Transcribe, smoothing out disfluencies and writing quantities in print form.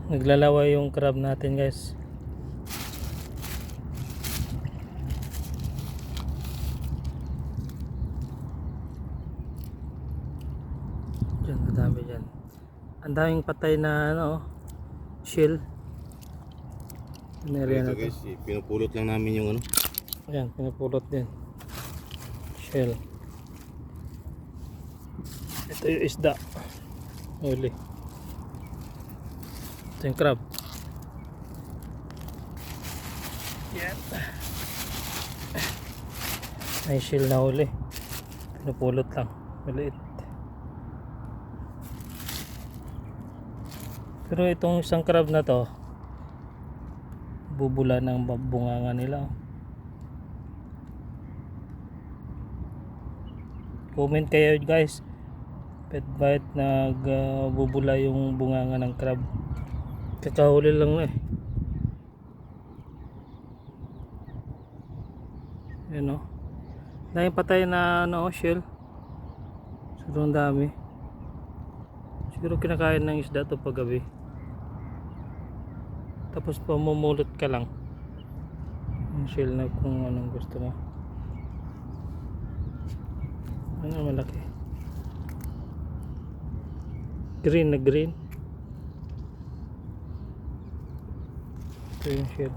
Naglalaway yung crab natin, guys. Diyan, madami dyan. Ang daming patay na shell. Ito guys, pinupulot lang namin yung Ayan, pinupulot din. Shell. Ito yung isda. Huli. Ito yung crab. Yan. May shell na huli. Pinupulot lang. Maliit. Pero itong isang crab na to, bubula ng bunganga nila. Comment kayo guys, bakit nagbubula yung bunganga ng crab. Kakahuli lang na Yan dahil patay na shell. Sobrang dami. Siguro kinakain ng isda to paggabi. Tapos pamumulot ka lang yung shell na kung anong gusto mo. Malaki. Green na green. Ito yung shell.